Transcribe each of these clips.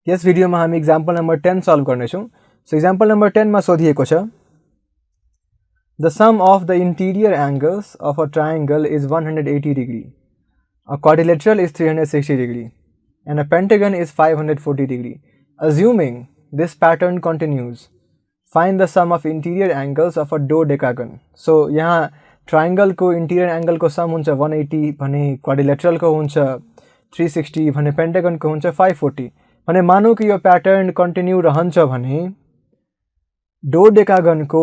यस भिडियोमा हामी example number 10 solve गर्नेछौँ। सो एक्जाम्पल नम्बर 10 मा सोधिएको छ The sum of the interior angles of a triangle is 180 degree. A quadrilateral is 360 degree and a pentagon is 540 degree. Assuming this pattern continues, find the sum of interior angles of a dodecagon. So यहाँ triangle को interior angle को sum हुन्छ 180 भने quadrilateral को हुन्छ 360 भने pentagon को हुन्छ 540 भने मानौ कि यो प्याटर्न कन्टिन्यू रहन्छ भने डोडेकागन को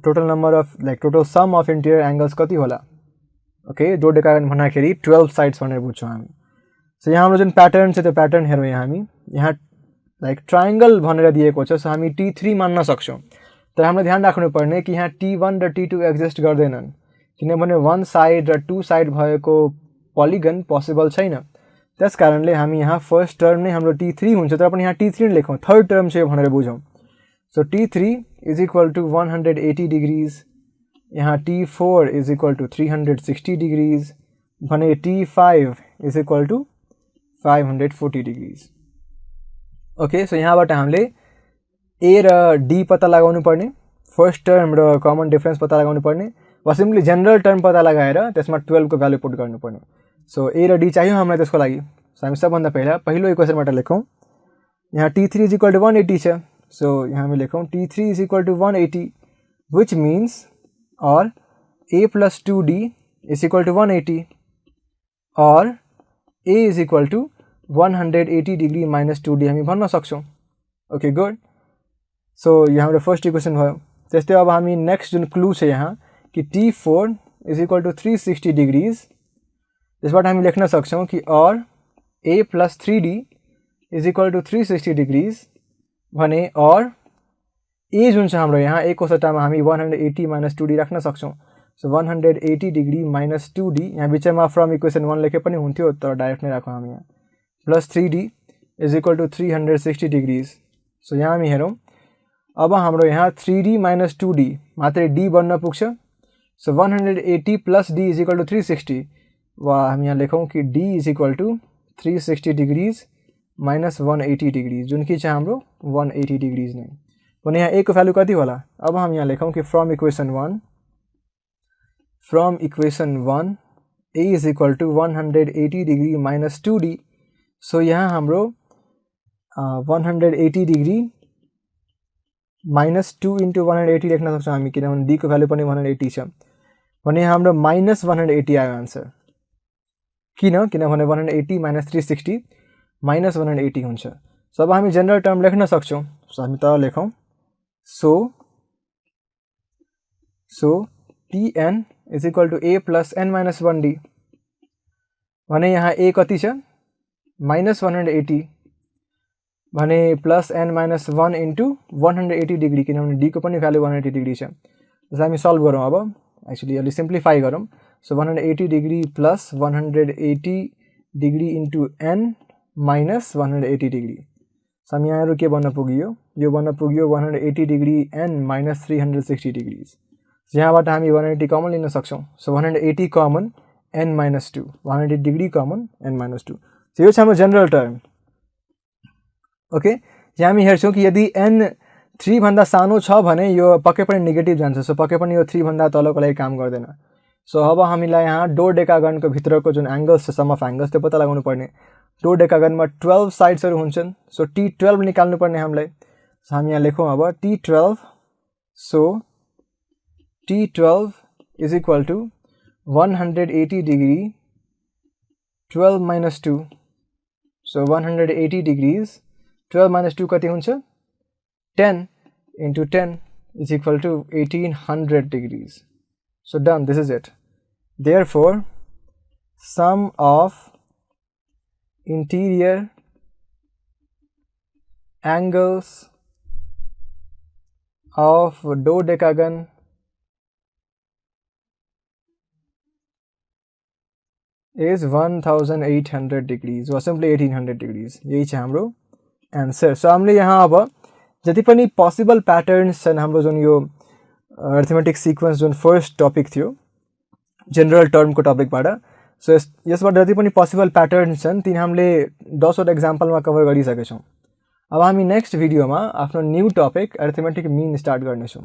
total number of total sum of interior angles कति होला। ओके डोडेकागन भन्दाखेरि 12 साइड्स भनेर बुझ्छौँ हामी। सो यहाँ हाम्रो जुन प्याटर्न छ त्यो प्याटर्न हेरौँ यहाँ हामी यहाँ ट्रायंगल भनेर दिएको छ। सो हामी T3 मान्न सक्छौँ तर हामीले ध्यान राख्नुपर्ने कि यहाँ T1 र T2 एक्जिस्ट गर्दैनन् किनभने वन साइड र टू साइड भएको पोलिगन पोसिबल छैन। त्यस कारणले हामी यहाँ फर्स्ट टर्म नै हाम्रो T3 हुन्छ तर पनि यहाँ T3 लेखौँ, थर्ड टर्म चाहिँ भनेर बुझौँ। So T3 is equal to 180 degrees, यहाँ T4 is equal to 360 degrees भने T5 is equal to 540 degrees. Okay so यहाँबाट हामीले A र D पत्ता लगाउनु पर्ने, फर्स्ट टर्म र कमन डिफरेन्स पत्ता लगाउनु पर्ने वा सिम्पली जनरल टर्म पत्ता लगाएर त्यसमा 12 को भ्यालु पुट गर्नुपर्ने। सो A र D चाहियो हामीलाई त्यसको लागि। सो हामी सबभन्दा पहिलो इक्वेसनबाट लेखौँ यहाँ T3 इज इक्वल टू 180 छ। सो यहाँ हामी लेखौँ T3 is equal to 180 which means or A plus 2D is equal to 180 or A is equal to 180 degree minus 2D हामी भन्न सक्छौँ। Okay good. सो यहाँ हाम्रो फर्स्ट इक्वेसन भयो। त्यस्तै अब हामी नेक्स्ट जुन क्लू छ यहाँ कि T4 is equal to 360 degrees, त्यसबाट हामी लेख्न सक्छौँ कि or A plus 3D is equal to 360 degrees भने और A जुन छ हाम्रो यहाँ A को सट्टामा हामी 180 माइनस 2D राख्न सक्छौँ। सो 180 डिग्री माइनस 2D यहाँ बिचमा फ्रम इक्वेसन 1 लेखे पनि हुन्थ्यो तर डाइरेक्ट नै राखौँ हामी यहाँ plus 3D is equal to 360 degrees. So यहाँ हामी हेरौँ अब हाम्रो यहाँ 3D माइनस 2D मात्रै D बन्न पुग्छ। So 180 plus D is equal to 360 वा हामी यहाँ लेखौँ कि D is equal to 360 degrees minus 180 degrees जुन कि छ हाम्रो 180 डिग्रीज नै भने यहाँ A को भ्यालु कति होला। अब हम यहाँ लेखौँ कि from equation 1 A is equal to 180 degree minus 2D। So यहाँ हाम्रो 180 डिग्री माइनस 2 इंटू 180 लेख्न सक्छौँ हामी किनभने D को भ्यालु पनि 180 छ भने हाम्रो माइनस 180 आयो आन्सर। किनभने 180 माइनस 360 माइनस 180 हुन्छ। सो अब हामी जनरल टर्म लेख्न सक्छौँ। सो हामी तल लेखौँ so Tn is equal to A plus n minus 1D भने यहाँ A कति छ माइनस 180 भने plus n minus 1 into 180 degree किनभने D को पनि भ्यालु 180 डिग्री छ। जसलाई हामी सल्भ गरौँ अब एक्चुअली अलि सिम्प्लिफाई गरौँ। So 180 degree plus 180 degree into n minus 180 degree. So हामी यहाँ के बन्न पुग्यो यो बन्न पुग्यो 180 डिग्री n माइनस 360 डिग्रीज। यहाँबाट हामी 180 कमन लिन सक्छौँ। So 180 common n minus 2 180 degree common n minus 2। So यो छ हाम्रो जनरल टर्म। ओके यहाँ हामी हेर्छौँ कि यदि n 3 भन्दा सानो छ भने यो पक्कै पनि नेगेटिभ जान्छ। सो पक्कै पनि यो 3 भन्दा तलको लागि काम गर्दैन। सो अब हामीलाई यहाँ डोडेकागनको भित्रको जुन एंगल्स छ सम अफ एंगल्स त्यो पत्ता लगाउनु पर्ने। डोडेकागनमा 12 साइड्सहरु हुन्छन्। सो T12 निकाल्नु पर्ने हामीलाई। सो हामी यहाँ लेखौँ अब T12। So T12 is equal to 180 degree 12 minus 2। So 180 degrees 12 minus 2 कति हुन्छ 10 into 10 is equal to 1800 degrees. So done, this is it. Therefore, sum of interior angles of dodecagon is 1800 degrees or simply 1800 degrees। यही छ हाम्रो answer. So हामीले यहाँ अब जति पनि पोसिबल प्याटर्न्स छन् हाम्रो जुन यो अर्थमेटिक सिक्वेन्स जुन फर्स्ट टपिक थियो जनरल टर्मको टपिकबाट, सो यसबाट जति पनि पोसिबल प्याटर्न्स छन् तिनी हामीले 10 वटा एक्जाम्पलमा कभर गरिसकेछौँ। अब हामी नेक्स्ट भिडियोमा आफ्नो new topic arithmetic mean start गर्नेछौँ।